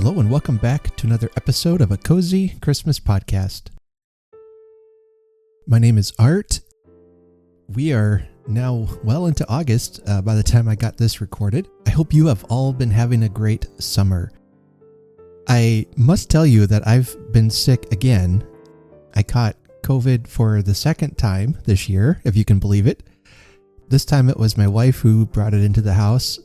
Hello and welcome back to another episode of a Cozy Christmas podcast. My name is Art. We are now well into August by the time I got this recorded. I hope you have all been having a great summer. I must tell you that I've been sick again. I caught COVID for the second time this year, if you can believe it. This time it was my wife who brought it into the house.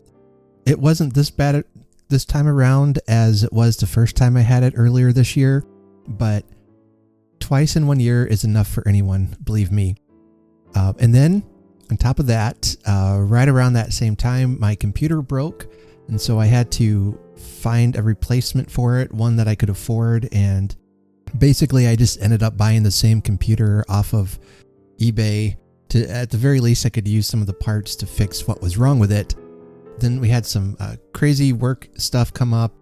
It wasn't this bad this time around as it was the first time I had it earlier this year, but twice in 1 year is enough for anyone, believe me. And then on top of that, right around that same time, my computer broke, and so I had to find a replacement for it, one that I could afford, and basically I just ended up buying the same computer off of eBay to, at the very least, I could use some of the parts to fix what was wrong with it. Then we had some crazy work stuff come up.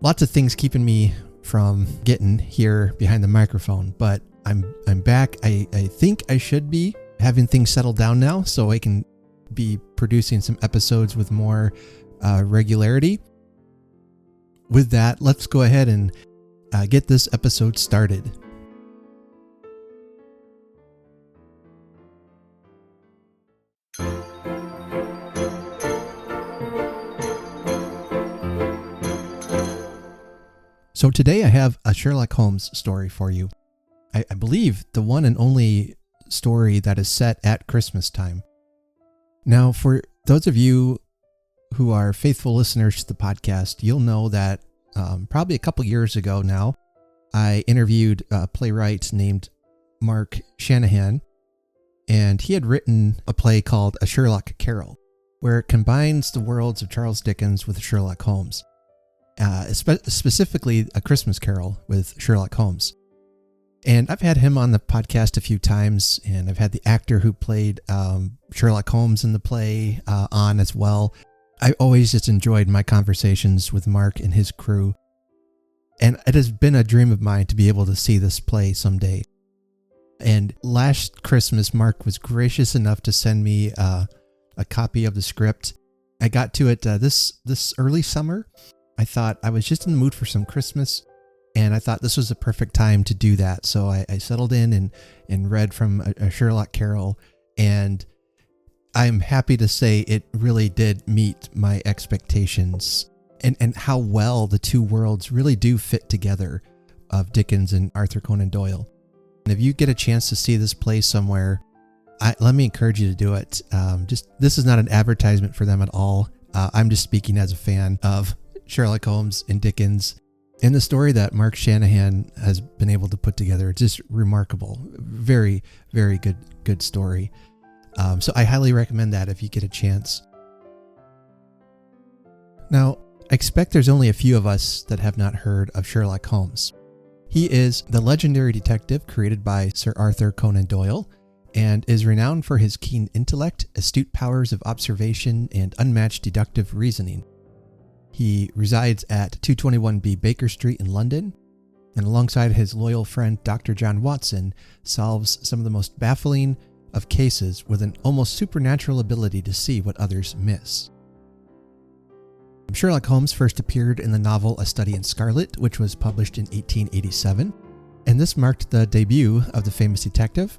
Lots of things keeping me from getting here behind the microphone, but I'm back. I think I should be having things settled down now so I can be producing some episodes with more regularity. With that, let's go ahead and get this episode started. So today I have a Sherlock Holmes story for you. I believe the one and only story that is set at Christmas time. Now, for those of you who are faithful listeners to the podcast, you'll know that probably a couple years ago now, I interviewed a playwright named Mark Shanahan, and he had written a play called A Sherlock Carol, where it combines the worlds of Charles Dickens with Sherlock Holmes. Specifically A Christmas Carol with Sherlock Holmes. And I've had him on the podcast a few times, and I've had the actor who played Sherlock Holmes in the play on as well. I always just enjoyed my conversations with Mark and his crew. And it has been a dream of mine to be able to see this play someday. And last Christmas, Mark was gracious enough to send me a copy of the script. I got to it this early summer. I thought I was just in the mood for some Christmas, and I thought this was the perfect time to do that. So I settled in and read from a Sherlock Carol, and I'm happy to say it really did meet my expectations and how well the two worlds really do fit together of Dickens and Arthur Conan Doyle. And if you get a chance to see this play somewhere, let me encourage you to do it. This is not an advertisement for them at all. I'm just speaking as a fan of Sherlock Holmes and Dickens, and the story that Mark Shanahan has been able to put together. It's just remarkable. Very, very good story. So I highly recommend that if you get a chance. Now, I expect there's only a few of us that have not heard of Sherlock Holmes. He is the legendary detective created by Sir Arthur Conan Doyle and is renowned for his keen intellect, astute powers of observation, and unmatched deductive reasoning. He resides at 221B Baker Street in London, and alongside his loyal friend Dr. John Watson, solves some of the most baffling of cases with an almost supernatural ability to see what others miss. Sherlock Holmes first appeared in the novel A Study in Scarlet, which was published in 1887, and this marked the debut of the famous detective,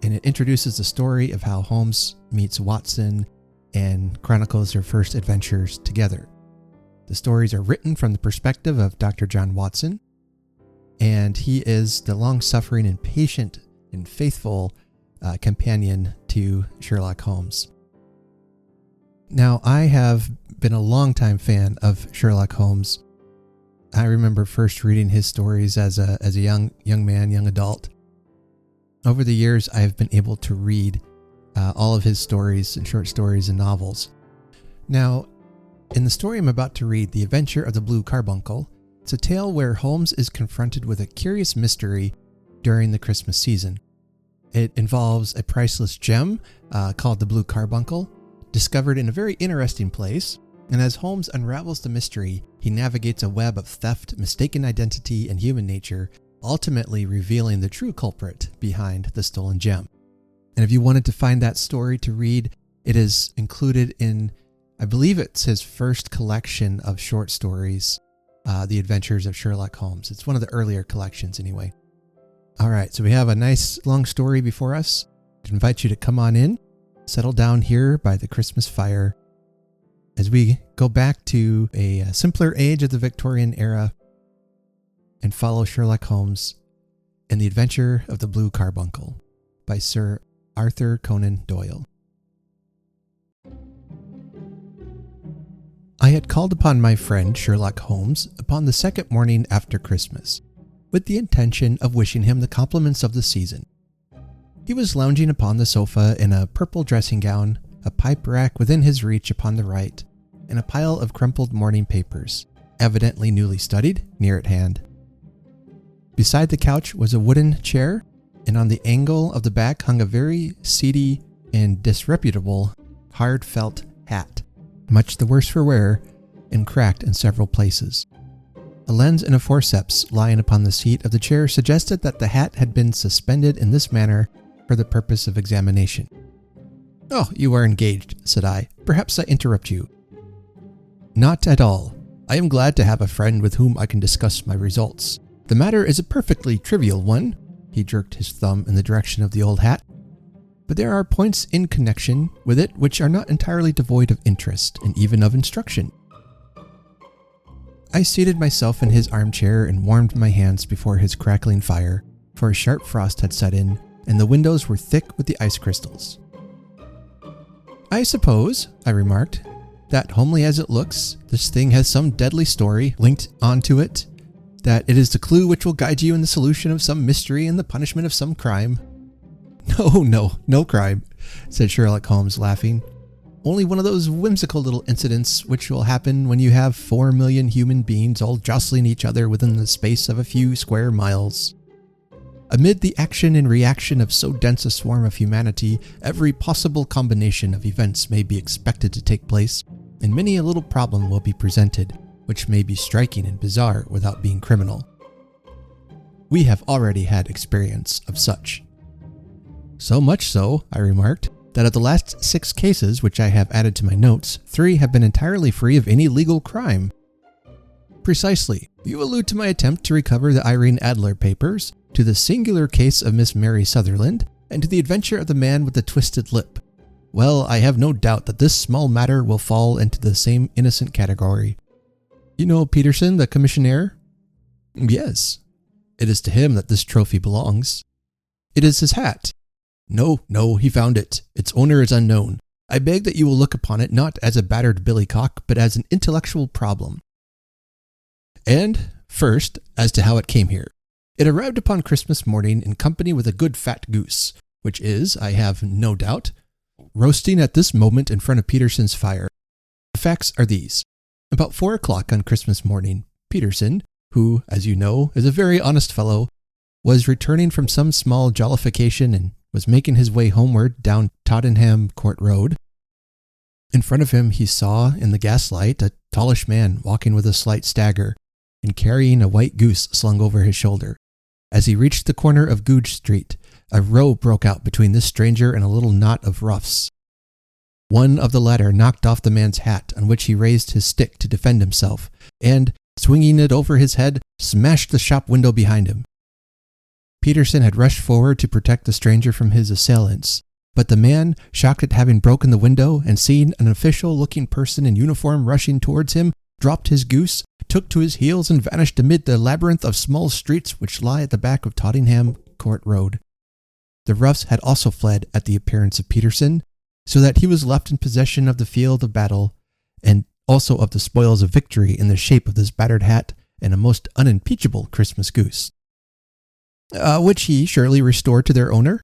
and it introduces the story of how Holmes meets Watson and chronicles their first adventures together. The stories are written from the perspective of Dr. John Watson, and he is the long-suffering and patient and faithful companion to Sherlock Holmes. Now, I have been a longtime fan of Sherlock Holmes. I remember first reading his stories as a young man, young adult. Over the years, I have been able to read all of his stories and short stories and novels. Now, in the story I'm about to read, The Adventure of the Blue Carbuncle, it's a tale where Holmes is confronted with a curious mystery during the Christmas season. It involves a priceless gem called the Blue Carbuncle, discovered in a very interesting place, and as Holmes unravels the mystery, he navigates a web of theft, mistaken identity, and human nature, ultimately revealing the true culprit behind the stolen gem. And if you wanted to find that story to read, it is included in, I believe it's his first collection of short stories The Adventures of Sherlock Holmes. It's one of the earlier collections anyway. All right, so we have a nice long story before us. I invite you to come on in, settle down here by the Christmas fire as we go back to a simpler age of the Victorian era and follow Sherlock Holmes and the Adventure of the Blue Carbuncle by Sir Arthur Conan Doyle. I had called upon my friend Sherlock Holmes upon the second morning after Christmas, with the intention of wishing him the compliments of the season. He was lounging upon the sofa in a purple dressing gown, a pipe rack within his reach upon the right, and a pile of crumpled morning papers, evidently newly studied, near at hand. Beside the couch was a wooden chair, and on the angle of the back hung a very seedy and disreputable hard felt hat, much the worse for wear, and cracked in several places. A lens and a forceps lying upon the seat of the chair suggested that the hat had been suspended in this manner for the purpose of examination. "Oh, you are engaged," said I. "Perhaps I interrupt you." "Not at all. I am glad to have a friend with whom I can discuss my results. The matter is a perfectly trivial one." He jerked his thumb in the direction of the old hat. "But there are points in connection with it which are not entirely devoid of interest and even of instruction." I seated myself in his armchair and warmed my hands before his crackling fire, for a sharp frost had set in, and the windows were thick with the ice crystals. "I suppose," I remarked, "that homely as it looks, this thing has some deadly story linked onto it, that it is the clue which will guide you in the solution of some mystery and the punishment of some crime." No crime," said Sherlock Holmes, laughing. "Only one of those whimsical little incidents which will happen when you have 4 million human beings all jostling each other within the space of a few square miles. Amid the action and reaction of so dense a swarm of humanity, every possible combination of events may be expected to take place, and many a little problem will be presented, which may be striking and bizarre without being criminal. We have already had experience of such." "So much so," I remarked, "that of the last 6 cases which I have added to my notes, 3 have been entirely free of any legal crime." "Precisely. You allude to my attempt to recover the Irene Adler papers, to the singular case of Miss Mary Sutherland, and to the adventure of the man with the twisted lip. Well, I have no doubt that this small matter will fall into the same innocent category. You know Peterson, the commissionaire?" "Yes." "It is to him that this trophy belongs." "It is his hat." No, he found it. Its owner is unknown. I beg that you will look upon it not as a battered billycock, but as an intellectual problem. And, first, as to how it came here. It arrived upon Christmas morning in company with a good fat goose, which is, I have no doubt, roasting at this moment in front of Peterson's fire. The facts are these. About 4 o'clock on Christmas morning, Peterson, who, as you know, is a very honest fellow, was returning from some small jollification and was making his way homeward down Tottenham Court Road. In front of him he saw, in the gaslight, a tallish man walking with a slight stagger and carrying a white goose slung over his shoulder. As he reached the corner of Goodge Street, a row broke out between this stranger and a little knot of roughs. One of the latter knocked off the man's hat, on which he raised his stick to defend himself, and, swinging it over his head, smashed the shop window behind him. Peterson had rushed forward to protect the stranger from his assailants, but the man, shocked at having broken the window and seeing an official-looking person in uniform rushing towards him, dropped his goose, took to his heels and vanished amid the labyrinth of small streets which lie at the back of Tottenham Court Road. The roughs had also fled at the appearance of Peterson, so that he was left in possession of the field of battle, and also of the spoils of victory in the shape of this battered hat and a most unimpeachable Christmas goose. Which he surely restored to their owner?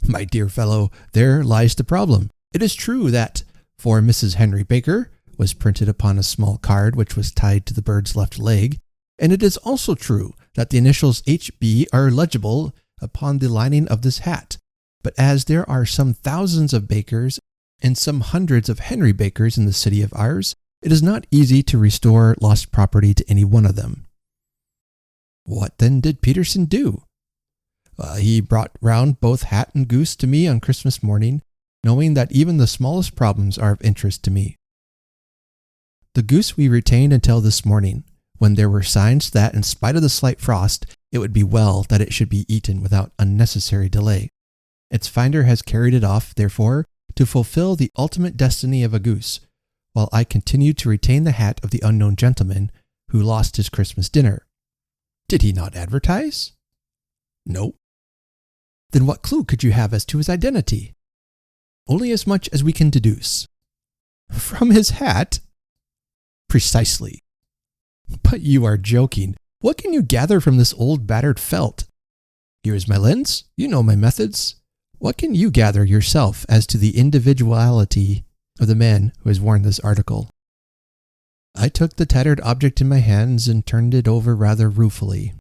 My dear fellow, there lies the problem. It is true that, "For Mrs. Henry Baker," was printed upon a small card which was tied to the bird's left leg, and it is also true that the initials H.B. are legible upon the lining of this hat. But as there are some thousands of Bakers and some hundreds of Henry Bakers in the city of ours, it is not easy to restore lost property to any one of them. What then did Peterson do? He brought round both hat and goose to me on Christmas morning, knowing that even the smallest problems are of interest to me. The goose we retained until this morning, when there were signs that, in spite of the slight frost, it would be well that it should be eaten without unnecessary delay. Its finder has carried it off, therefore, to fulfill the ultimate destiny of a goose, while I continue to retain the hat of the unknown gentleman who lost his Christmas dinner. Did he not advertise? No. Then what clue could you have as to his identity? Only as much as we can deduce. From his hat? Precisely. But you are joking. What can you gather from this old battered felt? Here is my lens. You know my methods. What can you gather yourself as to the individuality of the man who has worn this article? I took the tattered object in my hands and turned it over rather ruefully.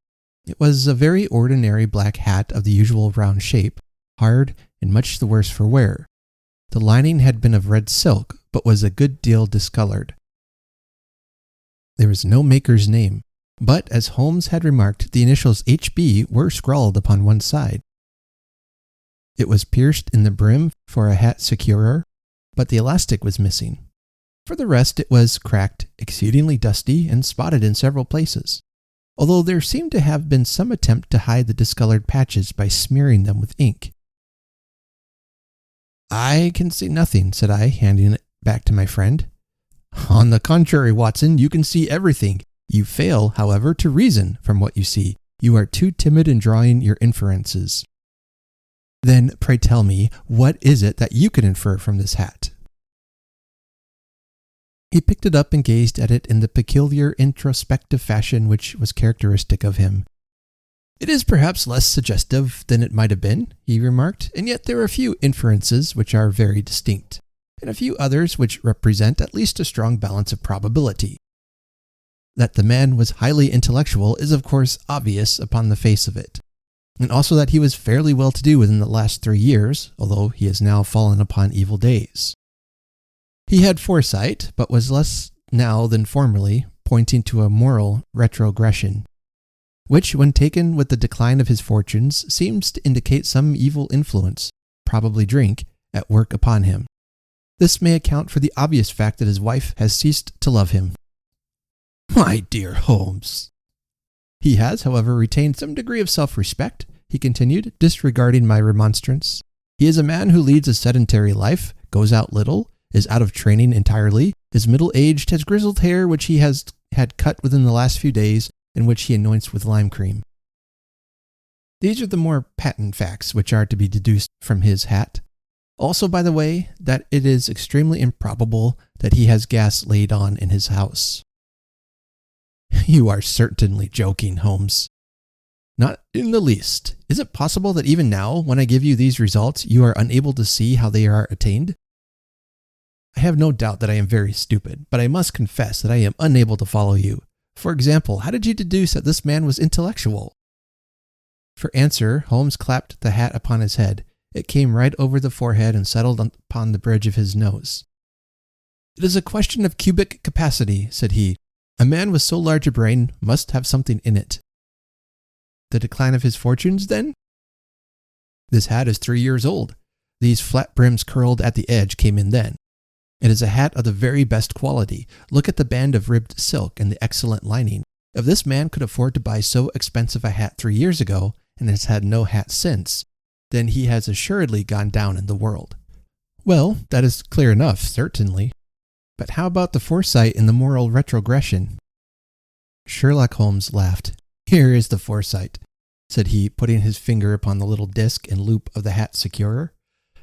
It was a very ordinary black hat of the usual round shape, hard and much the worse for wear. The lining had been of red silk, but was a good deal discolored. There was no maker's name, but as Holmes had remarked, the initials HB were scrawled upon one side. It was pierced in the brim for a hat securer, but the elastic was missing. For the rest, it was cracked, exceedingly dusty, and spotted in several places, although there seemed to have been some attempt to hide the discolored patches by smearing them with ink. I can see nothing, said I, handing it back to my friend. On the contrary, Watson, you can see everything. You fail, however, to reason from what you see. You are too timid in drawing your inferences. Then, pray tell me, what is it that you can infer from this hat? He picked it up and gazed at it in the peculiar introspective fashion which was characteristic of him. It is perhaps less suggestive than it might have been, he remarked, and yet there are a few inferences which are very distinct, and a few others which represent at least a strong balance of probability. That the man was highly intellectual is of course obvious upon the face of it, and also that he was fairly well to do within the last 3 years, although he has now fallen upon evil days. He had foresight, but was less now than formerly, pointing to a moral retrogression, which, when taken with the decline of his fortunes, seems to indicate some evil influence, probably drink, at work upon him. This may account for the obvious fact that his wife has ceased to love him. My dear Holmes! He has, however, retained some degree of self-respect, he continued, disregarding my remonstrance. He is a man who leads a sedentary life, goes out little, is out of training entirely, is middle-aged, has grizzled hair which he has had cut within the last few days, and which he anoints with lime cream. These are the more patent facts which are to be deduced from his hat. Also, by the way, that it is extremely improbable that he has gas laid on in his house. You are certainly joking, Holmes. Not in the least. Is it possible that even now, when I give you these results, you are unable to see how they are attained? I have no doubt that I am very stupid, but I must confess that I am unable to follow you. For example, how did you deduce that this man was intellectual? For answer, Holmes clapped the hat upon his head. It came right over the forehead and settled upon the bridge of his nose. It is a question of cubic capacity, said he. A man with so large a brain must have something in it. The decline of his fortunes, then? This hat is 3 years old. These flat brims curled at the edge came in then. It is a hat of the very best quality. Look at the band of ribbed silk and the excellent lining. If this man could afford to buy so expensive a hat 3 years ago, and has had no hat since, then he has assuredly gone down in the world. Well, that is clear enough, certainly. But how about the foresight in the moral retrogression? Sherlock Holmes laughed. Here is the foresight, said he, putting his finger upon the little disc and loop of the hat securer.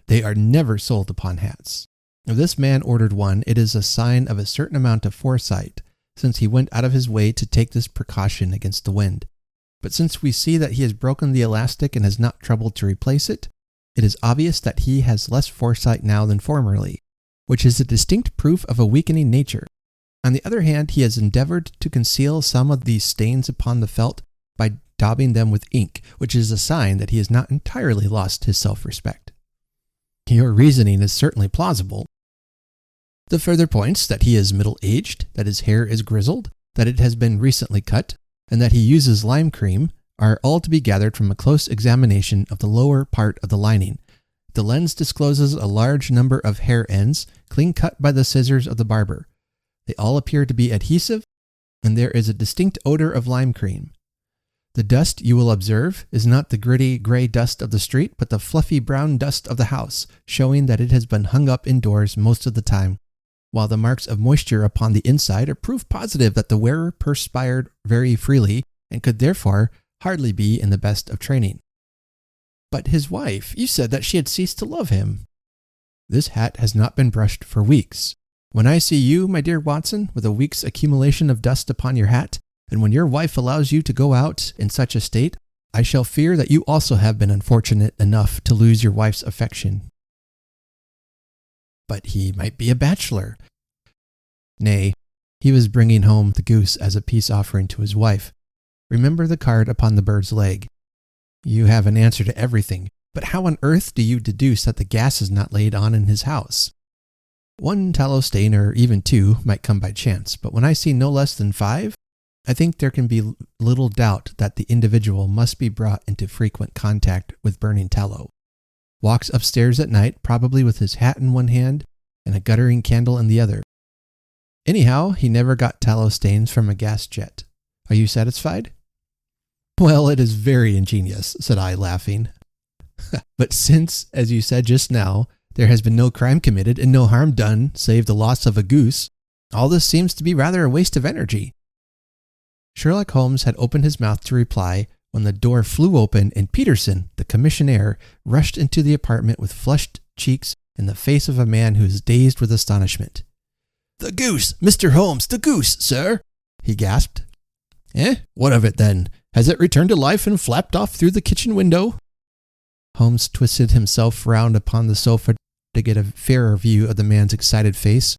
They are never sold upon hats. If this man ordered one, it is a sign of a certain amount of foresight, since he went out of his way to take this precaution against the wind. But since we see that he has broken the elastic and has not troubled to replace it, it is obvious that he has less foresight now than formerly, which is a distinct proof of a weakening nature. On the other hand, he has endeavored to conceal some of these stains upon the felt by daubing them with ink, which is a sign that he has not entirely lost his self-respect. Your reasoning is certainly plausible. The further points that he is middle-aged, that his hair is grizzled, that it has been recently cut, and that he uses lime cream are all to be gathered from a close examination of the lower part of the lining. The lens discloses a large number of hair ends, clean cut by the scissors of the barber. They all appear to be adhesive, and there is a distinct odor of lime cream. The dust, you will observe, is not the gritty gray dust of the street, but the fluffy brown dust of the house, showing that it has been hung up indoors most of the time, while the marks of moisture upon the inside are proof positive that the wearer perspired very freely and could therefore hardly be in the best of training. But his wife, you said that she had ceased to love him. This hat has not been brushed for weeks. When I see you, my dear Watson, with a week's accumulation of dust upon your hat, and when your wife allows you to go out in such a state, I shall fear that you also have been unfortunate enough to lose your wife's affection. But he might be a bachelor. Nay, he was bringing home the goose as a peace offering to his wife. Remember the card upon the bird's leg. You have an answer to everything, but how on earth do you deduce that the gas is not laid on in his house? One tallow stain, or even two, might come by chance, but when I see no less than 5, I think there can be little doubt that the individual must be brought into frequent contact with burning tallow. Walks upstairs at night, probably with his hat in one hand and a guttering candle in the other. Anyhow, he never got tallow stains from a gas jet. Are you satisfied? Well, it is very ingenious, said I, laughing. But since, as you said just now, there has been no crime committed and no harm done save the loss of a goose, all this seems to be rather a waste of energy. Sherlock Holmes had opened his mouth to reply when the door flew open and Peterson, the commissionaire, rushed into the apartment with flushed cheeks and the face of a man who is dazed with astonishment. "The goose, Mr. Holmes, the goose, sir," he gasped. What of it then? Has it returned to life and flapped off through the kitchen window? Holmes twisted himself round upon the sofa to get a fairer view of the man's excited face.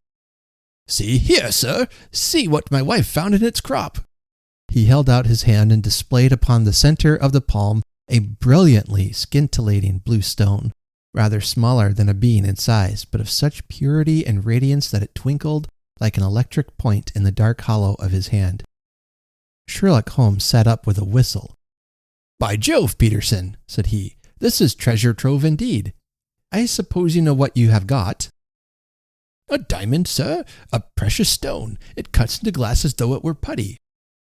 "See here, sir. See what my wife found in its crop." He held out his hand and displayed upon the center of the palm a brilliantly scintillating blue stone, rather smaller than a bean in size, but of such purity and radiance that it twinkled like an electric point in the dark hollow of his hand. Sherlock Holmes sat up with a whistle. "By Jove, Peterson," said he, "this is treasure trove indeed. I suppose you know what you have got?" "A diamond, sir, a precious stone. It cuts into glass as though it were putty."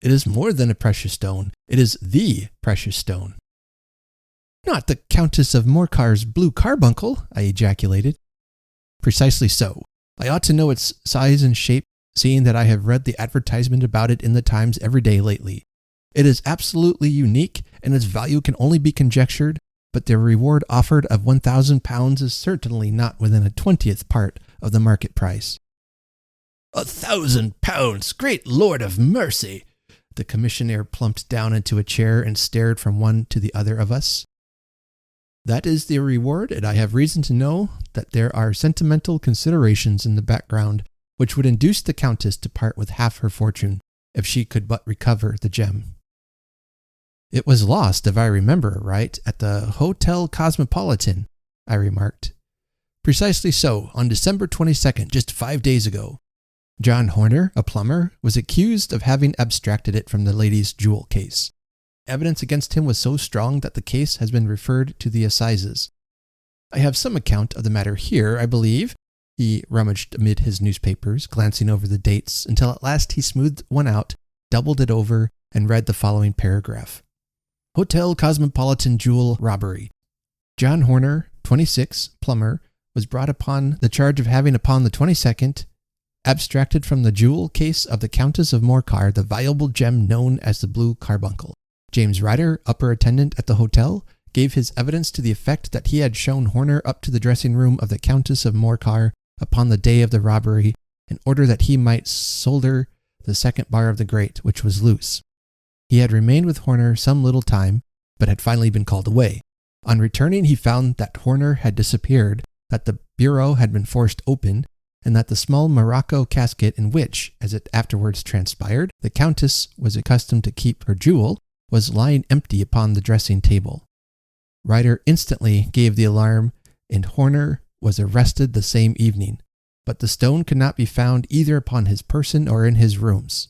"It is more than a precious stone. It is the precious stone." "Not the Countess of Morcar's Blue Carbuncle?" I ejaculated. "Precisely so. I ought to know its size and shape, seeing that I have read the advertisement about it in the Times every day lately. It is absolutely unique, and its value can only be conjectured, but the reward offered of £1,000 is certainly not within a 20th part of the market price." "£1,000! Great Lord of mercy!" The commissionaire plumped down into a chair and stared from one to the other of us. "That is the reward, and I have reason to know that there are sentimental considerations in the background which would induce the Countess to part with half her fortune, if she could but recover the gem." "It was lost, if I remember right, at the Hotel Cosmopolitan," I remarked. "Precisely so, on December 22nd, just 5 days ago. John Horner, a plumber, was accused of having abstracted it from the lady's jewel case. Evidence against him was so strong that the case has been referred to the assizes. I have some account of the matter here, I believe." He rummaged amid his newspapers, glancing over the dates, until at last he smoothed one out, doubled it over, and read the following paragraph. "Hotel Cosmopolitan Jewel Robbery. John Horner, 26, plumber, was brought upon the charge of having upon the 22nd abstracted from the jewel case of the Countess of Morcar the valuable gem known as the Blue Carbuncle. James Ryder, upper attendant at the hotel, gave his evidence to the effect that he had shown Horner up to the dressing room of the Countess of Morcar upon the day of the robbery in order that he might solder the second bar of the grate, which was loose. He had remained with Horner some little time, but had finally been called away. On returning, he found that Horner had disappeared, that the bureau had been forced open, and that the small morocco casket in which, as it afterwards transpired, the Countess was accustomed to keep her jewel, was lying empty upon the dressing table. Ryder instantly gave the alarm, and Horner was arrested the same evening, but the stone could not be found either upon his person or in his rooms.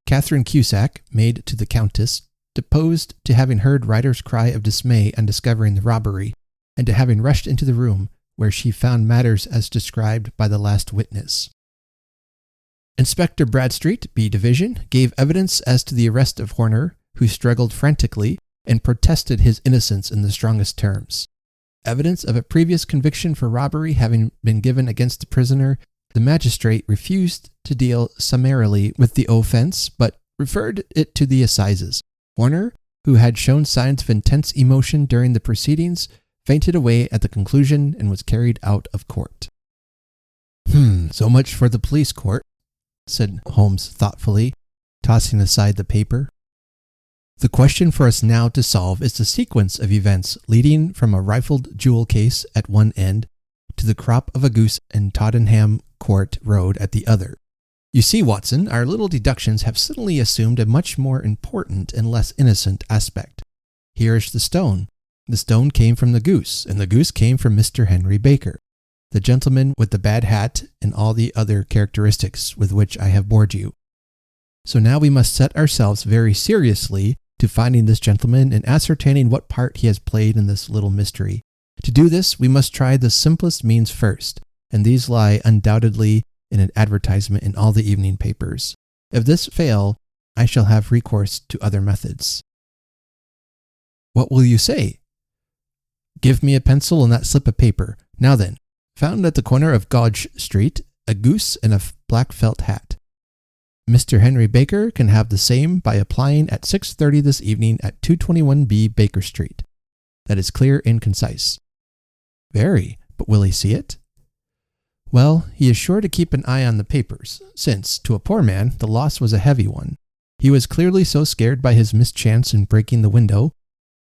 Catherine Cusack, maid to the Countess, deposed to having heard Ryder's cry of dismay on discovering the robbery, and to having rushed into the room, where she found matters as described by the last witness. Inspector Bradstreet, B Division, gave evidence as to the arrest of Horner, who struggled frantically and protested his innocence in the strongest terms. Evidence of a previous conviction for robbery having been given against the prisoner, the magistrate refused to deal summarily with the offense, but referred it to the assizes. Horner, who had shown signs of intense emotion during the proceedings, fainted away at the conclusion and was carried out of court. So much for the police court, said Holmes thoughtfully, tossing aside the paper. The question for us now to solve is the sequence of events leading from a rifled jewel case at one end to the crop of a goose in Tottenham Court Road at the other. You see, Watson, our little deductions have suddenly assumed a much more important and less innocent aspect. Here is the stone. The stone came from the goose, and the goose came from Mr. Henry Baker, the gentleman with the bad hat and all the other characteristics with which I have bored you. So now we must set ourselves very seriously to finding this gentleman and ascertaining what part he has played in this little mystery. To do this, we must try the simplest means first, and these lie undoubtedly in an advertisement in all the evening papers. If this fail, I shall have recourse to other methods. What will you say? Give me a pencil and that slip of paper. Now then, found at the corner of Gauge Street, a goose and a black felt hat. Mr. Henry Baker can have the same by applying at 6:30 this evening at 221B Baker Street. That is clear and concise. Very, but will he see it? Well, he is sure to keep an eye on the papers, since, to a poor man, the loss was a heavy one. He was clearly so scared by his mischance in breaking the window,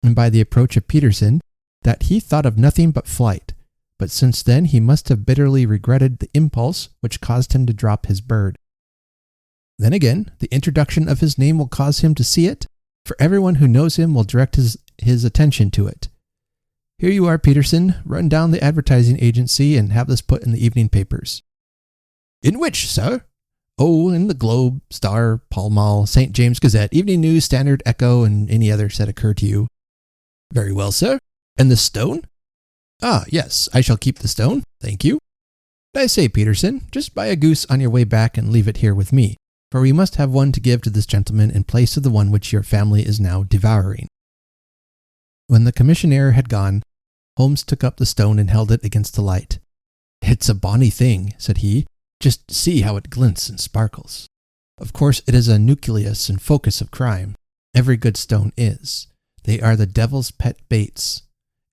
and by the approach of Peterson, that he thought of nothing but flight. But since then he must have bitterly regretted the impulse which caused him to drop his bird. Then again, the introduction of his name will cause him to see it, for everyone who knows him will direct his attention to it. Here you are, Peterson. Run down the advertising agency and have this put in the evening papers. In which, sir? Oh, in the Globe, Star, Pall Mall, St. James Gazette, Evening News, Standard, Echo, and any others that occur to you. Very well, sir. And the stone? Ah, yes, I shall keep the stone. Thank you. I say, Peterson, just buy a goose on your way back and leave it here with me, for we must have one to give to this gentleman in place of the one which your family is now devouring. When the commissionaire had gone, Holmes took up the stone and held it against the light. It's a bonny thing, said he. Just see how it glints and sparkles. Of course, it is a nucleus and focus of crime. Every good stone is. They are the devil's pet baits.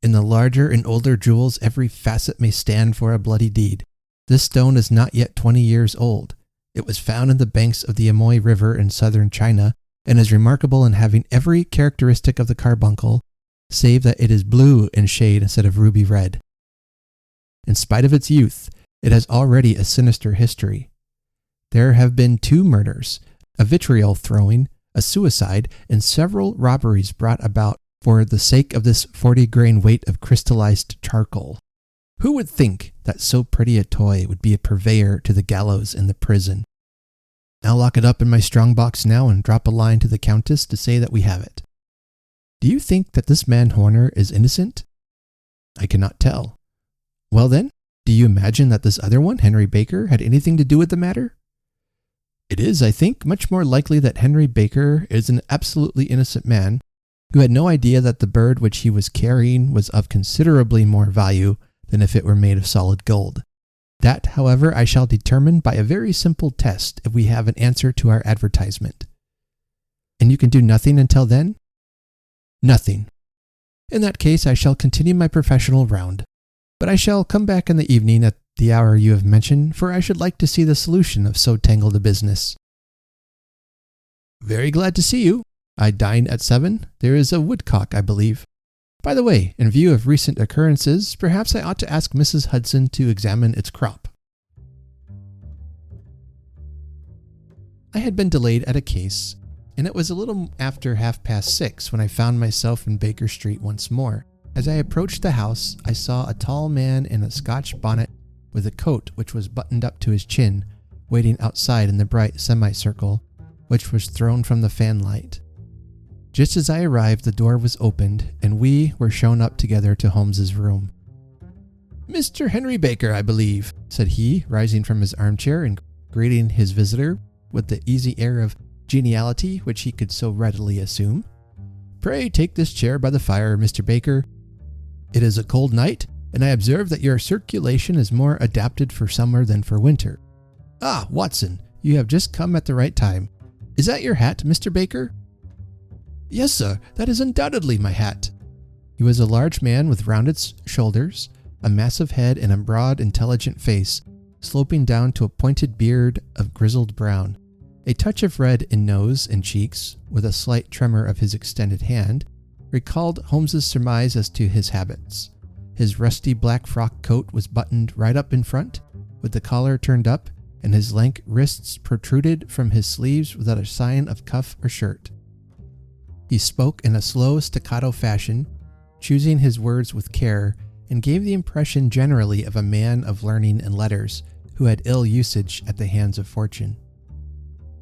In the larger and older jewels, every facet may stand for a bloody deed. This stone is not yet 20 years old. It was found in the banks of the Amoy River in southern China, and is remarkable in having every characteristic of the carbuncle, save that it is blue in shade instead of ruby red. In spite of its youth, it has already a sinister history. There have been 2 murders, a vitriol throwing, a suicide, and several robberies brought about for the sake of this 40-grain weight of crystallized charcoal. Who would think that so pretty a toy would be a purveyor to the gallows and the prison? I'll lock it up in my strong box now and drop a line to the Countess to say that we have it. Do you think that this man Horner is innocent? I cannot tell. Well then, do you imagine that this other one, Henry Baker, had anything to do with the matter? It is, I think, much more likely that Henry Baker is an absolutely innocent man who had no idea that the bird which he was carrying was of considerably more value than if it were made of solid gold. That, however, I shall determine by a very simple test if we have an answer to our advertisement. And you can do nothing until then? Nothing. In that case, I shall continue my professional round. But I shall come back in the evening at the hour you have mentioned, for I should like to see the solution of so tangled a business. Very glad to see you. I dine at 7. There is a woodcock, I believe. By the way, in view of recent occurrences, perhaps I ought to ask Mrs. Hudson to examine its crop. I had been delayed at a case, and it was a little after 6:30 when I found myself in Baker Street once more. As I approached the house, I saw a tall man in a Scotch bonnet with a coat which was buttoned up to his chin, waiting outside in the bright semicircle which was thrown from the fanlight. Just as I arrived, the door was opened, and we were shown up together to Holmes's room. "Mr. Henry Baker, I believe," said he, rising from his armchair and greeting his visitor with the easy air of geniality which he could so readily assume. "Pray take this chair by the fire, Mr. Baker. It is a cold night, and I observe that your circulation is more adapted for summer than for winter. Ah, Watson, you have just come at the right time. Is that your hat, Mr. Baker?" "Yes, sir, that is undoubtedly my hat." He was a large man with rounded shoulders, a massive head, and a broad, intelligent face, sloping down to a pointed beard of grizzled brown. A touch of red in nose and cheeks, with a slight tremor of his extended hand, recalled Holmes's surmise as to his habits. His rusty black frock coat was buttoned right up in front, with the collar turned up, and his lank wrists protruded from his sleeves without a sign of cuff or shirt. He spoke in a slow staccato fashion, choosing his words with care, and gave the impression generally of a man of learning and letters who had ill usage at the hands of fortune.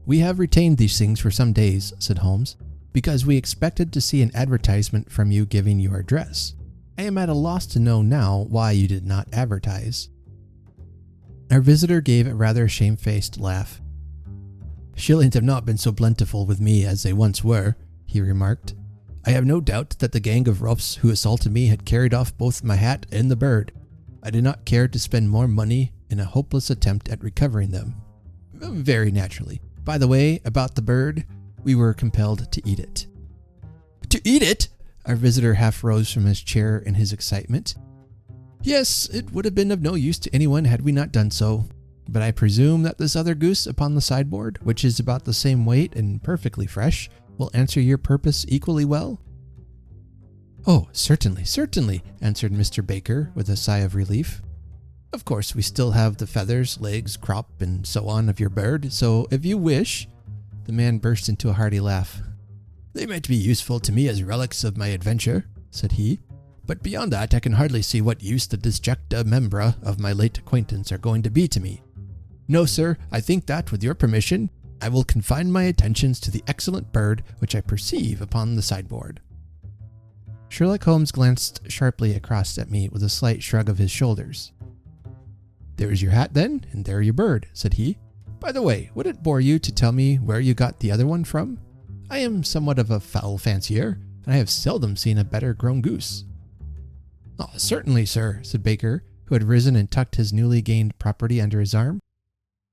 "We have retained these things for some days," said Holmes, "because we expected to see an advertisement from you giving your address. I am at a loss to know now why you did not advertise." Our visitor gave a rather shamefaced laugh. "Shillings have not been so plentiful with me as they once were," he remarked. "I have no doubt that the gang of roughs who assaulted me had carried off both my hat and the bird. I did not care to spend more money in a hopeless attempt at recovering them. Very naturally. By the way, about the bird, we were compelled to eat it." "To eat it?" Our visitor half rose from his chair in his excitement. "Yes, it would have been of no use to anyone had we not done so. But I presume that this other goose upon the sideboard, which is about the same weight and perfectly fresh, will answer your purpose equally well?" "Oh, certainly, certainly," answered Mr. Baker with a sigh of relief. "Of course, we still have the feathers, legs, crop, and so on of your bird, so if you wish—" The man burst into a hearty laugh. "They might be useful to me as relics of my adventure," said he, "but beyond that I can hardly see what use the disjecta membra of my late acquaintance are going to be to me. No, sir, I think that, with your permission, I will confine my attentions to the excellent bird which I perceive upon the sideboard." Sherlock Holmes glanced sharply across at me with a slight shrug of his shoulders. "There is your hat, then, and there your bird," said he. "By the way, would it bore you to tell me where you got the other one from? I am somewhat of a fowl fancier, and I have seldom seen a better grown goose." "Oh, certainly, sir," said Baker, who had risen and tucked his newly gained property under his arm.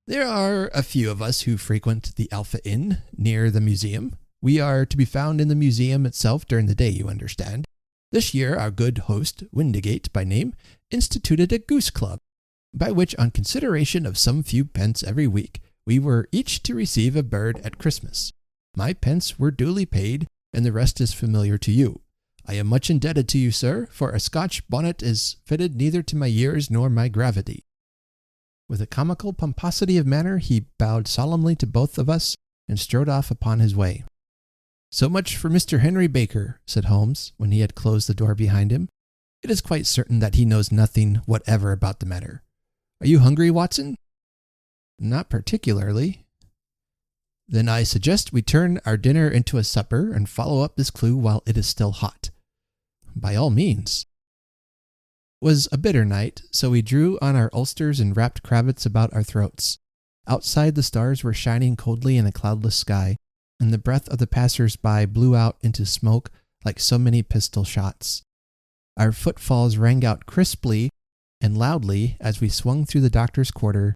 "There are a few of us who frequent the Alpha Inn near the museum. We are to be found in the museum itself during the day, you understand. This year our good host, Windigate by name, instituted a goose club, by which, on consideration of some few pence every week, we were each to receive a bird at Christmas. My pence were duly paid, and the rest is familiar to you. I am much indebted to you, sir, for a Scotch bonnet is fitted neither to my years nor my gravity." With a comical pomposity of manner, he bowed solemnly to both of us and strode off upon his way. "So much for Mr. Henry Baker," said Holmes, when he had closed the door behind him. "It is quite certain that he knows nothing whatever about the matter. Are you hungry, Watson?" "Not particularly." "Then I suggest we turn our dinner into a supper and follow up this clue while it is still hot." "By all means." It was a bitter night, so we drew on our ulsters and wrapped cravats about our throats. Outside, the stars were shining coldly in a cloudless sky, and the breath of the passers-by blew out into smoke like so many pistol shots. Our footfalls rang out crisply and loudly as we swung through the Doctor's Quarter,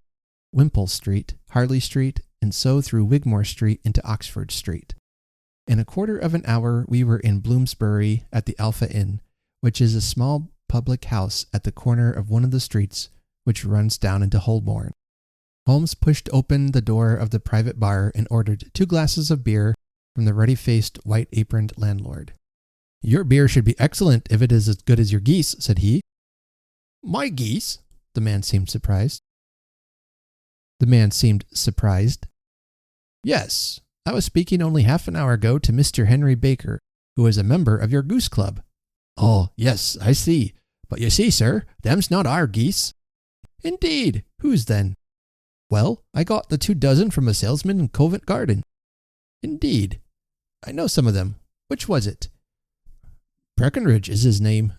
Wimpole Street, Harley Street, and so through Wigmore Street into Oxford Street. In a quarter of an hour we were in Bloomsbury at the Alpha Inn, which is a small public house at the corner of one of the streets which runs down into Holborn. Holmes pushed open the door of the private bar and ordered 2 glasses of beer from the ruddy-faced, white-aproned landlord. "Your beer should be excellent if it is as good as your geese," said he. "My geese?" The man seemed surprised. "Yes, I was speaking only half an hour ago to Mr. Henry Baker, who is a member of your goose club." "Oh, yes, I see. But you see, sir, them's not our geese." "Indeed? Whose then?" "Well, I got the 2 dozen from a salesman in Covent Garden." "Indeed? I know some of them. Which was it?" "Breckenridge is his name."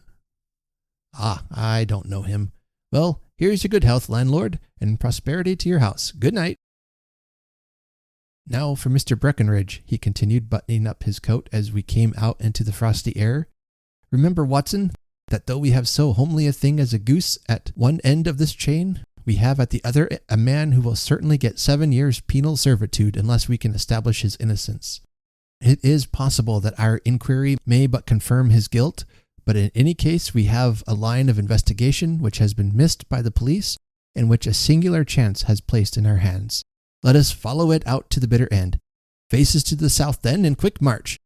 "Ah, I don't know him. Well, here's your good health, landlord, and prosperity to your house. Good night." Now for Mr. Breckenridge, he continued, buttoning up his coat as we came out into the frosty air. Remember, Watson, that though we have so homely a thing as a goose at one end of this chain, we have at the other a man who will certainly get 7 years penal servitude unless we can establish his innocence. It is possible that our inquiry may but confirm his guilt, but in any case we have a line of investigation which has been missed by the police and which a singular chance has placed in our hands. Let us follow it out to the bitter end. Faces to the south then, and quick march.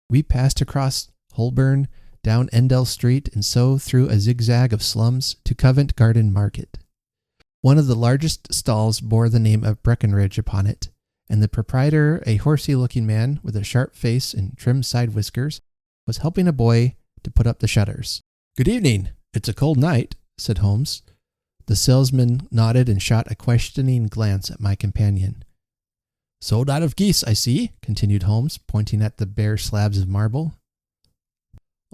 We passed across Holborn, down Endell Street, and so through a zigzag of slums to Covent Garden Market. One of the largest stalls bore the name of Breckenridge upon it, and the proprietor, a horsey-looking man with a sharp face and trim side whiskers, was helping a boy to put up the shutters. "Good evening. It's a cold night," said Holmes. The salesman nodded and shot a questioning glance at my companion. "Sold out of geese, I see," continued Holmes, pointing at the bare slabs of marble.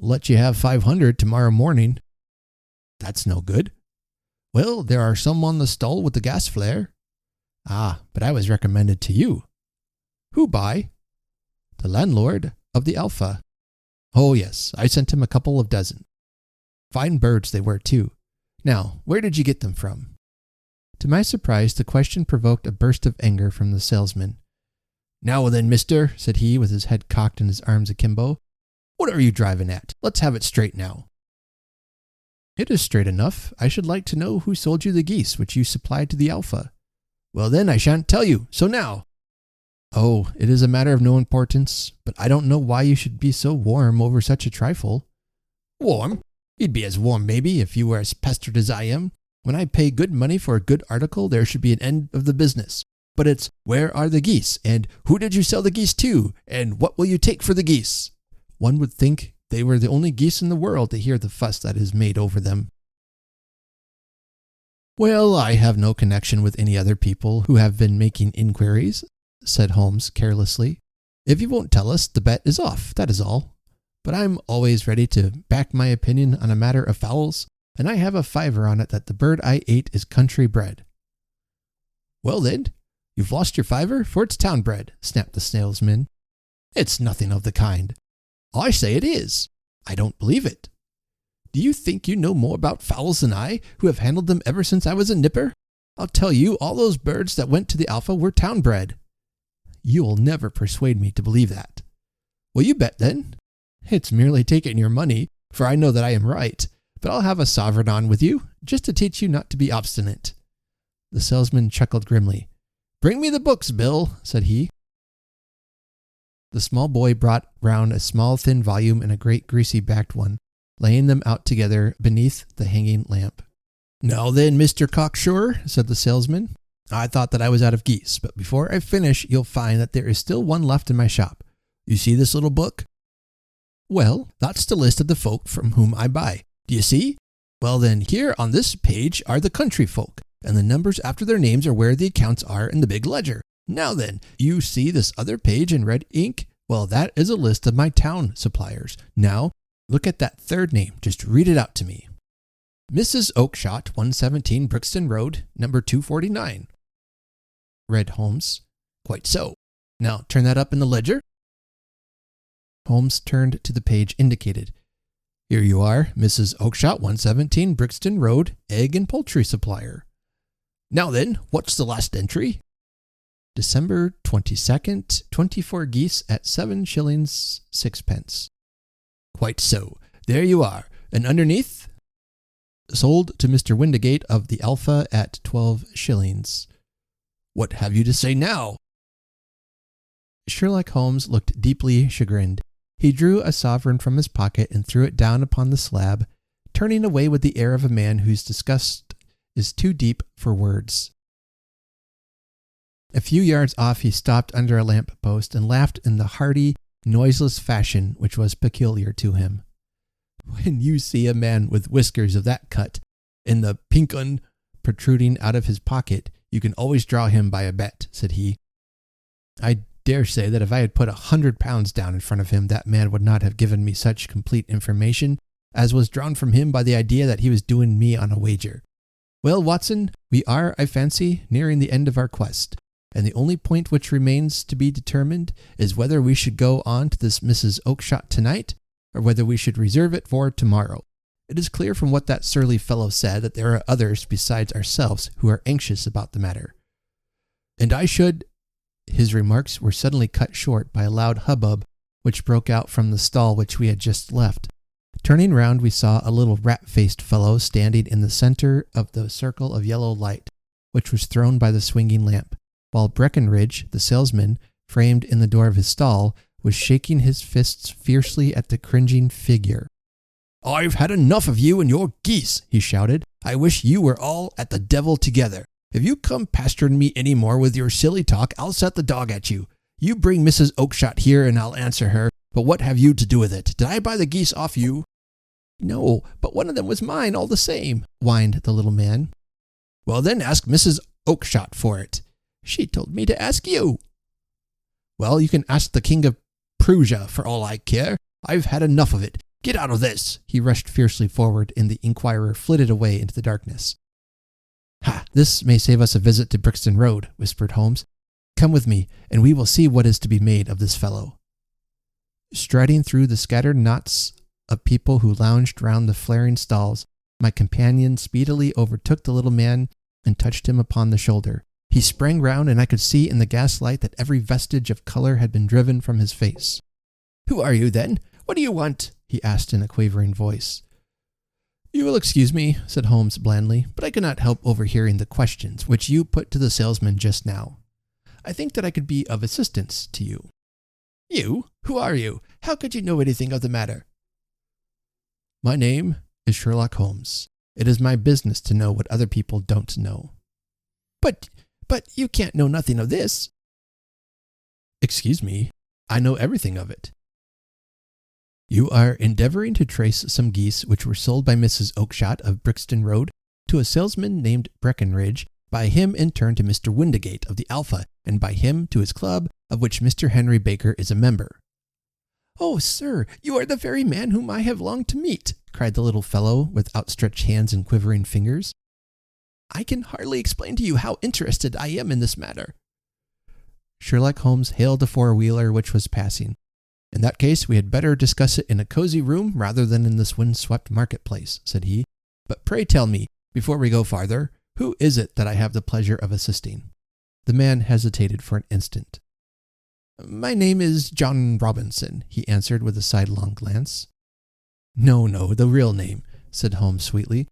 "I'll let you have 500 tomorrow morning." "That's no good." "Well, there are some on the stall with the gas flare." "Ah, but I was recommended to you." "Who by?" "The landlord of the Alpha." "Oh, yes, I sent him a couple of dozen. Fine birds they were, too. Now, where did you get them from?" To my surprise, the question provoked a burst of anger from the salesman. "Now then, mister," said he, with his head cocked and his arms akimbo, "what are you driving at? Let's have it straight now." "It is straight enough. I should like to know who sold you the geese which you supplied to the Alpha." "Well then, I shan't tell you. So now." "Oh, it is a matter of no importance, but I don't know why you should be so warm over such a trifle." "Warm? You'd be as warm, maybe, if you were as pestered as I am. When I pay good money for a good article, there should be an end of the business. But it's, where are the geese, and who did you sell the geese to, and what will you take for the geese?" One would think they were the only geese in the world to hear the fuss that is made over them. "Well, I have no connection with any other people who have been making inquiries," said Holmes carelessly. "If you won't tell us, the bet is off, that is all. But I'm always ready to back my opinion on a matter of fowls, and I have a fiver on it that the bird I ate is country bred." "Well then, you've lost your fiver, for it's town bred," snapped the salesman. "It's nothing of the kind." "I say it is. I don't believe it. Do you think you know more about fowls than I, who have handled them ever since I was a nipper? I'll tell you, all those birds that went to the Alpha were town bred." "You will never persuade me to believe that." "Will you bet then?" "It's merely taking your money, for I know that I am right, but I'll have a sovereign on with you, just to teach you not to be obstinate." The salesman chuckled grimly. "Bring me the books, Bill," said he. The small boy brought round a small thin volume and a great greasy-backed one, laying them out together beneath the hanging lamp. "Now then, Mr. Cocksure," said the salesman, "I thought that I was out of geese, but before I finish you'll find that there is still one left in my shop. You see this little book? Well, that's the list of the folk from whom I buy. Do you see? Well then, here on this page are the country folk, and the numbers after their names are where the accounts are in the big ledger. Now then, you see this other page in red ink? Well, that is a list of my town suppliers. Now, look at that third name. Just read it out to me." "Mrs. Oakshott, 117 Brixton Road, number 249. read Holmes. "Quite so. Now turn that up in the ledger." Holmes turned to the page indicated. "Here you are, Mrs. Oakshott, 117 Brixton Road, egg and poultry supplier. Now then, what's the last entry?" "December 22nd, 24 geese at 7 shillings 6 pence. "Quite so. There you are. And underneath?" "Sold to Mr. Windigate of the Alpha at 12 shillings. "What have you to say now?" Sherlock Holmes looked deeply chagrined. He drew a sovereign from his pocket and threw it down upon the slab, turning away with the air of a man whose disgust is too deep for words. A few yards off he stopped under a lamp post and laughed in the hearty, noiseless fashion which was peculiar to him. "When you see a man with whiskers of that cut, and the pink un protruding out of his pocket, you can always draw him by a bet," said he. "I dare say that if I had put 100 pounds down in front of him, that man would not have given me such complete information as was drawn from him by the idea that he was doing me on a wager. Well, Watson, we are, I fancy, nearing the end of our quest. and the only point which remains to be determined is whether we should go on to this Mrs. Oakshott tonight, or whether we should reserve it for tomorrow. It is clear from what that surly fellow said that there are others besides ourselves who are anxious about the matter. And I should—" His remarks were suddenly cut short by a loud hubbub which broke out from the stall which we had just left. Turning round, we saw a little rat-faced fellow standing in the center of the circle of yellow light, which was thrown by the swinging lamp, while Breckenridge, the salesman, framed in the door of his stall, was shaking his fists fiercely at the cringing figure. "I've had enough of you and your geese," he shouted. "I wish you were all at the devil together. If you come pestering me any more with your silly talk, I'll set the dog at you. You bring Mrs. Oakshott here and I'll answer her, but what have you to do with it? Did I buy the geese off you?" "No, but one of them was mine all the same," whined the little man. "Well, then ask Mrs. Oakshott for it." "She told me to ask you." "Well, you can ask the King of Prussia for all I care. I've had enough of it. Get out of this." He rushed fiercely forward, and the inquirer flitted away into the darkness. "Ha! This may save us a visit to Brixton Road," whispered Holmes. "Come with me, and we will see what is to be made of this fellow." Striding through the scattered knots of people who lounged round the flaring stalls, my companion speedily overtook the little man and touched him upon the shoulder. He sprang round, and I could see in the gaslight that every vestige of color had been driven from his face. "Who are you, then? What do you want?" he asked in a quavering voice. "You will excuse me," said Holmes blandly, "but I could not help overhearing the questions which you put to the salesman just now. I think that I could be of assistance to you." "You? Who are you? How could you know anything of the matter?" "My name is Sherlock Holmes. It is my business to know what other people don't know." But you can't know nothing of this." "Excuse me, I know everything of it." "You are endeavoring to trace some geese which were sold by Mrs. Oakshott of Brixton Road to a salesman named Breckenridge, by him in turn to Mr. Windigate of the Alpha, and by him to his club, of which Mr. Henry Baker is a member." "Oh, sir, you are the very man whom I have longed to meet," cried the little fellow with outstretched hands and quivering fingers. "I can hardly explain to you how interested I am in this matter." Sherlock Holmes hailed a four-wheeler which was passing. "In that case, we had better discuss it in a cozy room rather than in this wind-swept marketplace," said he. "But pray tell me, before we go farther, who is it that I have the pleasure of assisting?" The man hesitated for an instant. "My name is John Robinson," he answered with a sidelong glance. No, the real name," said Holmes sweetly.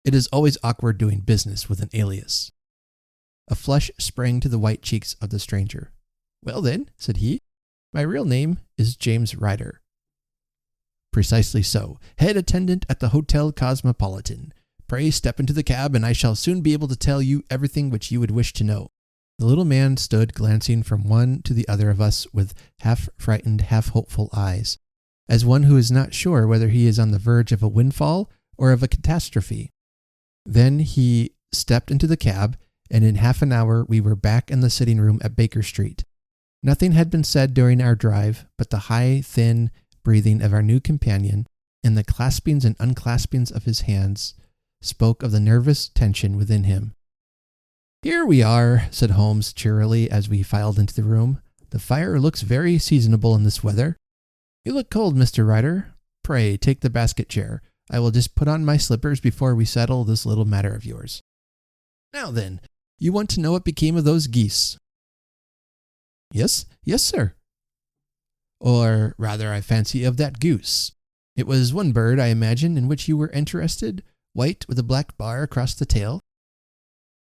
"It is always awkward doing business with an alias." A flush sprang to the white cheeks of the stranger. "Well then," said he, "my real name is James Ryder." "Precisely so. Head attendant at the Hotel Cosmopolitan. Pray step into the cab, and I shall soon be able to tell you everything which you would wish to know." The little man stood glancing from one to the other of us with half-frightened, half-hopeful eyes, as one who is not sure whether he is on the verge of a windfall or of a catastrophe. Then he stepped into the cab, and in half an hour we were back in the sitting-room at Baker Street. Nothing had been said during our drive, but the high, thin breathing of our new companion, and the claspings and unclaspings of his hands, spoke of the nervous tension within him. "Here we are," said Holmes cheerily as we filed into the room. "The fire looks very seasonable in this weather. You look cold, Mr. Ryder. Pray take the basket chair. I will just put on my slippers before we settle this little matter of yours. Now then, you want to know what became of those geese?" Yes, sir." "Or rather, I fancy, of that goose. It was one bird, I imagine, in which you were interested, white with a black bar across the tail."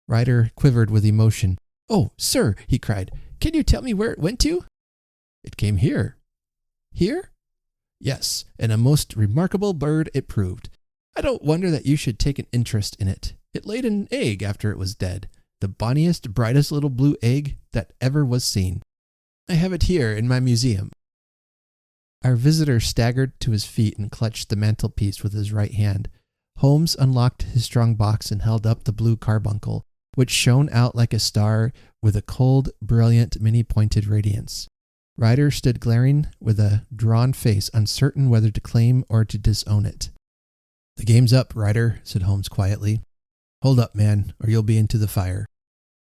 Ryder quivered with emotion. "Oh, sir," he cried, "can you tell me where it went to?" "It came here." "Here?" "Yes, and a most remarkable bird it proved. I don't wonder that you should take an interest in it. It laid an egg after it was dead, the bonniest, brightest little blue egg that ever was seen. I have it here in my museum." Our visitor staggered to his feet and clutched the mantelpiece with his right hand. Holmes unlocked his strong box and held up the Blue Carbuncle, which shone out like a star with a cold, brilliant, many-pointed radiance. Ryder stood glaring with a drawn face, uncertain whether to claim or to disown it. "The game's up, Ryder," said Holmes quietly. "Hold up, man, or you'll be into the fire."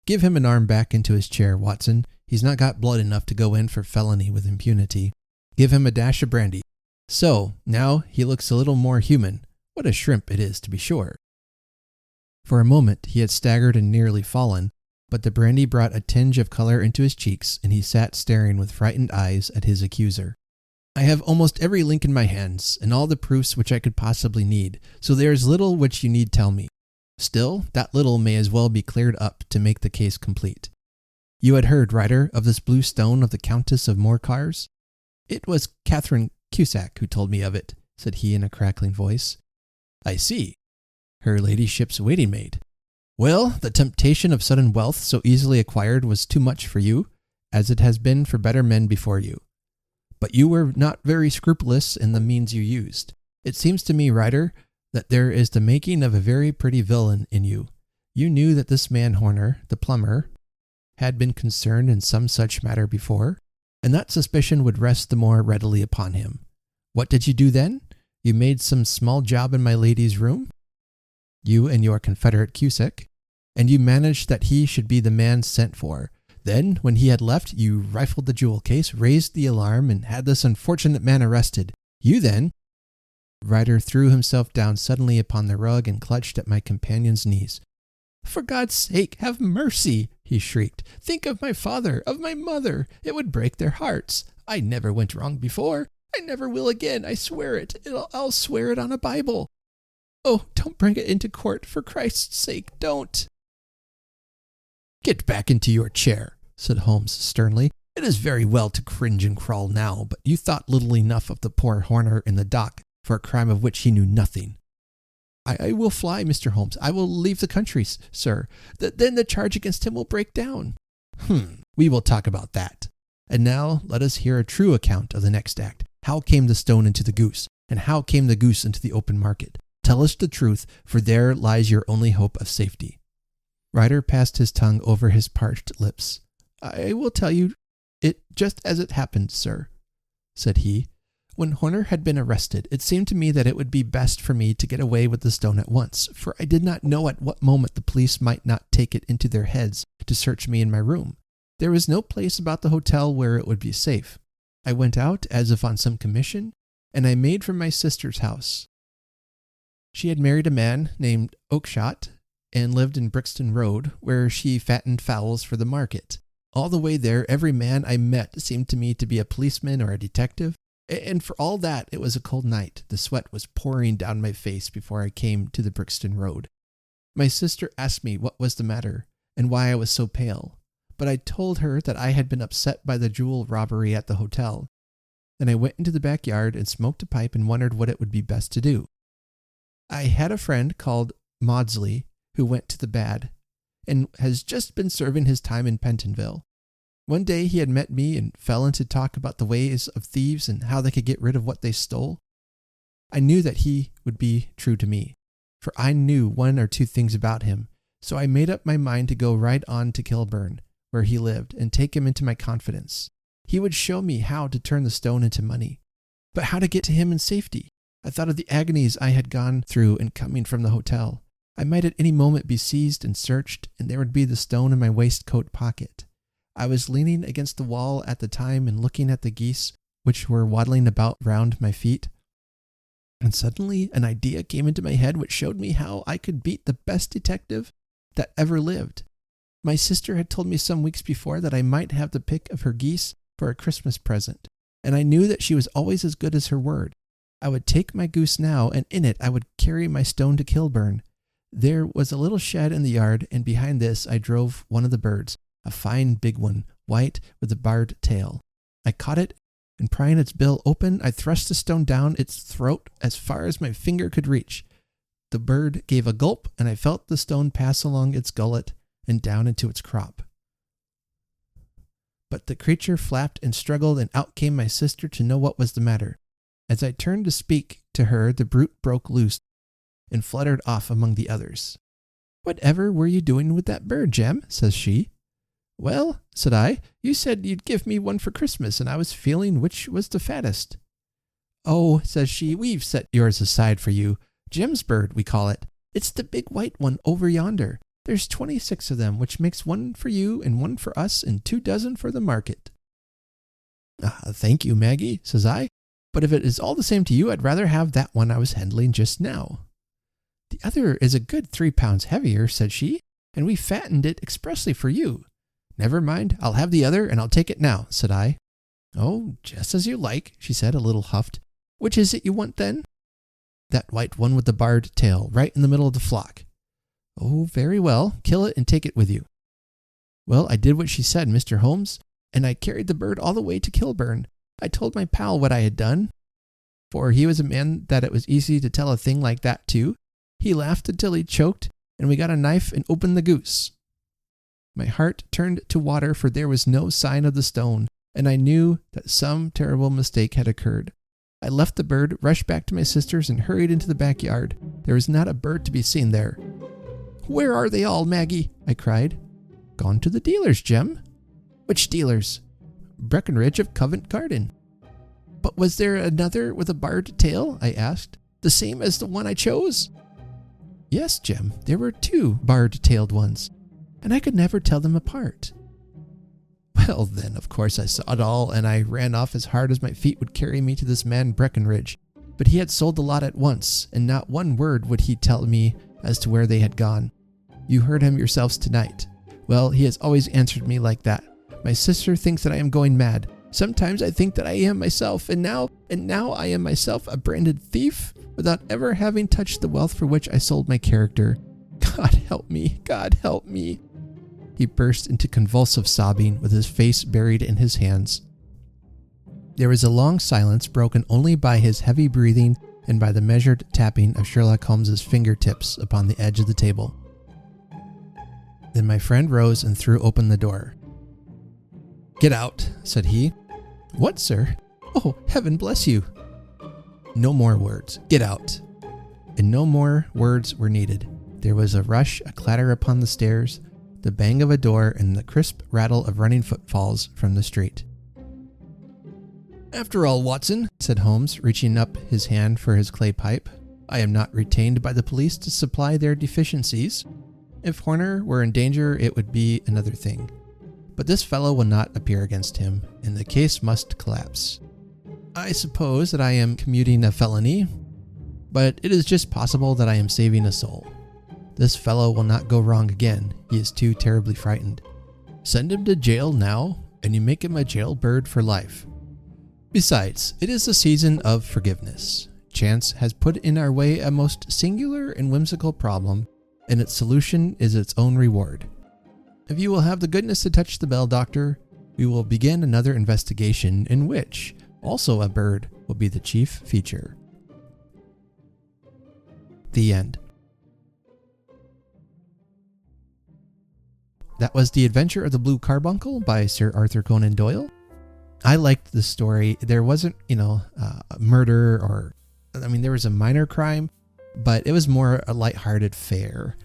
Give him an arm back into his chair, Watson. He's not got blood enough to go in for felony with impunity. Give him a dash of brandy. So, now he looks a little more human. What a shrimp it is, to be sure. For a moment he had staggered and nearly fallen, but the brandy brought a tinge of color into his cheeks, and he sat staring with frightened eyes at his accuser. I have almost every link in my hands, and all the proofs which I could possibly need, so there is little which you need tell me. Still, that little may as well be cleared up to make the case complete. You had heard, Ryder, of this blue stone of the Countess of Morcar's? It was Catherine Cusack who told me of it, said he in a crackling voice. I see. Her ladyship's waiting maid. Well, the temptation of sudden wealth so easily acquired was too much for you, as it has been for better men before you. But you were not very scrupulous in the means you used. It seems to me, Ryder, that there is the making of a very pretty villain in you. You knew that this man Horner, the plumber, had been concerned in some such matter before, and that suspicion would rest the more readily upon him. What did you do then? You made some small job in my lady's room? You and your confederate Cusack, and you managed that he should be the man sent for. Then, when he had left, you rifled the jewel case, raised the alarm, and had this unfortunate man arrested. You then... Ryder threw himself down suddenly upon the rug and clutched at my companion's knees. For God's sake, have mercy, he shrieked. Think of my father, of my mother. It would break their hearts. I never went wrong before. I never will again, I swear it. I'll swear it on a Bible. Oh, don't bring it into court, for Christ's sake, don't. Get back into your chair, said Holmes sternly. It is very well to cringe and crawl now, but you thought little enough of the poor Horner in the dock for a crime of which he knew nothing. I will fly, Mr. Holmes. I will leave the country, sir. Then the charge against him will break down. We will talk about that. And now let us hear a true account of the next act. How came the stone into the goose? And how came the goose into the open market? Tell us the truth, for there lies your only hope of safety. Ryder passed his tongue over his parched lips. I will tell you it just as it happened, sir, said he. When Horner had been arrested, it seemed to me that it would be best for me to get away with the stone at once, for I did not know at what moment the police might not take it into their heads to search me in my room. There was no place about the hotel where it would be safe. I went out as if on some commission, and I made for my sister's house. She had married a man named Oakshott, and lived in Brixton Road, where she fattened fowls for the market. All the way there, every man I met seemed to me to be a policeman or a detective, and for all that, it was a cold night. The sweat was pouring down my face before I came to the Brixton Road. My sister asked me what was the matter, and why I was so pale, but I told her that I had been upset by the jewel robbery at the hotel. Then I went into the backyard and smoked a pipe and wondered what it would be best to do. I had a friend called Maudsley who went to the bad, and has just been serving his time in Pentonville. One day he had met me and fell into talk about the ways of thieves and how they could get rid of what they stole. I knew that he would be true to me, for I knew one or two things about him, so I made up my mind to go right on to Kilburn, where he lived, and take him into my confidence. He would show me how to turn the stone into money, but how to get to him in safety. I thought of the agonies I had gone through in coming from the hotel. I might at any moment be seized and searched, and there would be the stone in my waistcoat pocket. I was leaning against the wall at the time and looking at the geese, which were waddling about round my feet. And suddenly an idea came into my head which showed me how I could beat the best detective that ever lived. My sister had told me some weeks before that I might have the pick of her geese for a Christmas present, and I knew that she was always as good as her word. I would take my goose now, and in it I would carry my stone to Kilburn. There was a little shed in the yard, and behind this I drove one of the birds, a fine big one, white with a barred tail. I caught it, and prying its bill open, I thrust the stone down its throat as far as my finger could reach. The bird gave a gulp, and I felt the stone pass along its gullet and down into its crop. But the creature flapped and struggled, and out came my sister to know what was the matter. As I turned to speak to her, the brute broke loose and fluttered off among the others. Whatever were you doing with that bird, Jem? Says she. Well, said I, you said you'd give me one for Christmas, and I was feeling which was the fattest. Oh, says she, we've set yours aside for you. Jem's bird, we call it. It's the big white one over yonder. There's 26 of them, which makes one for you and one for us and 2 dozen for the market. Thank you, Maggie, says I, but if it is all the same to you, I'd rather have that one I was handling just now. The other is a good 3 pounds heavier, said she, and we fattened it expressly for you. Never mind, I'll have the other and I'll take it now, said I. Oh, just as you like, she said, a little huffed. Which is it you want then? That white one with the barred tail, right in the middle of the flock. Oh, very well, kill it and take it with you. Well, I did what she said, Mr. Holmes, and I carried the bird all the way to Kilburn. I told my pal what I had done, for he was a man that it was easy to tell a thing like that to. He laughed until he choked, and we got a knife and opened the goose. My heart turned to water, for there was no sign of the stone, and I knew that some terrible mistake had occurred. I left the bird, rushed back to my sister's, and hurried into the backyard. There was not a bird to be seen there. Where are they all, Maggie? I cried. Gone to the dealers, Jem. Which dealers? Breckenridge of Covent Garden. But was there another with a barred tail? I asked. The same as the one I chose? Yes, Jem, there were 2 barred-tailed ones, and I could never tell them apart. Well, then, of course, I saw it all, and I ran off as hard as my feet would carry me to this man Breckenridge. But he had sold the lot at once, and not one word would he tell me as to where they had gone. You heard him yourselves tonight. Well, he has always answered me like that. My sister thinks that I am going mad. Sometimes I think that I am myself, and now I am myself a branded thief, without ever having touched the wealth for which I sold my character. God help me, God help me. He burst into convulsive sobbing with his face buried in his hands. There was a long silence broken only by his heavy breathing and by the measured tapping of Sherlock Holmes's fingertips upon the edge of the table. Then my friend rose and threw open the door. Get out, said he. What, sir? Oh, heaven bless you. No more words. Get out. And no more words were needed. There was a rush, a clatter upon the stairs, the bang of a door, and the crisp rattle of running footfalls from the street. After all, Watson, said Holmes, reaching up his hand for his clay pipe, I am not retained by the police to supply their deficiencies. If Horner were in danger, it would be another thing. But this fellow will not appear against him, and the case must collapse. I suppose that I am commuting a felony, but it is just possible that I am saving a soul. This fellow will not go wrong again. He is too terribly frightened. Send him to jail now, and you make him a jailbird for life. Besides, it is the season of forgiveness. Chance has put in our way a most singular and whimsical problem, and its solution is its own reward. If you will have the goodness to touch the bell, Doctor, we will begin another investigation in which also a bird will be the chief feature. The end. That was The Adventure of the Blue Carbuncle by Sir Arthur Conan Doyle. I liked the story. There wasn't, a murder or, there was a minor crime, but it was more a lighthearted fare.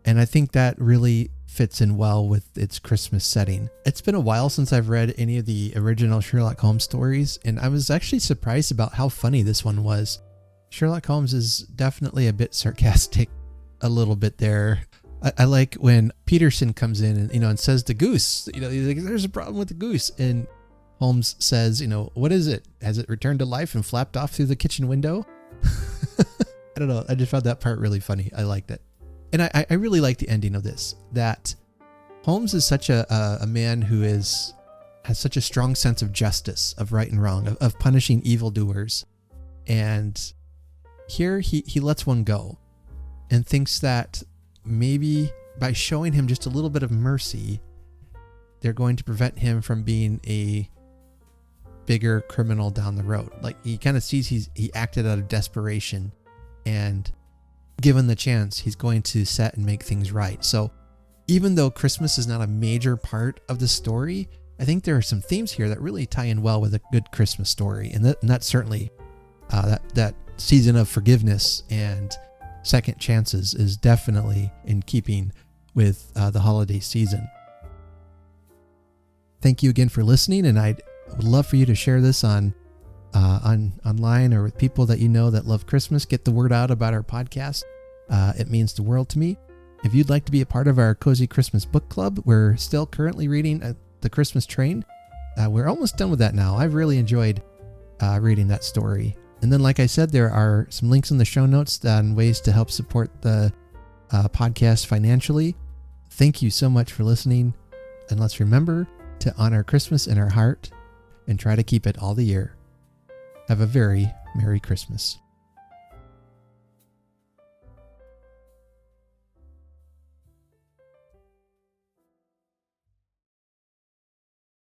And I think that really fits in well with its Christmas setting. It's been a while since I've read any of the original Sherlock Holmes stories, and I was actually surprised about how funny this one was. Sherlock Holmes is definitely a bit sarcastic, a little bit there. I like when Peterson comes in and says the goose, he's like, there's a problem with the goose. And Holmes says, what is it? Has it returned to life and flapped off through the kitchen window? I don't know. I just found that part really funny. I liked it. And I really like the ending of this, that Holmes is such a man who has such a strong sense of justice, of right and wrong, of punishing evildoers. And here he lets one go and thinks that maybe by showing him just a little bit of mercy, they're going to prevent him from being a bigger criminal down the road. Like, he kind of sees he acted out of desperation, and given the chance, he's going to set and make things right. So even though Christmas is not a major part of the story, I think there are some themes here that really tie in well with a good Christmas story. And that's certainly that season of forgiveness and second chances is definitely in keeping with the holiday season. Thank you again for listening, and I would love for you to share this on online or with people that you know that love Christmas. Get the word out about our podcast. It means the world to me. If you'd like to be a part of our Cozy Christmas Book Club, we're still currently reading The Christmas Train. We're almost done with that now. I've really enjoyed reading that story. And then, like I said, there are some links in the show notes on ways to help support the podcast financially. Thank you so much for listening. And let's remember to honor Christmas in our heart and try to keep it all the year. Have a very Merry Christmas.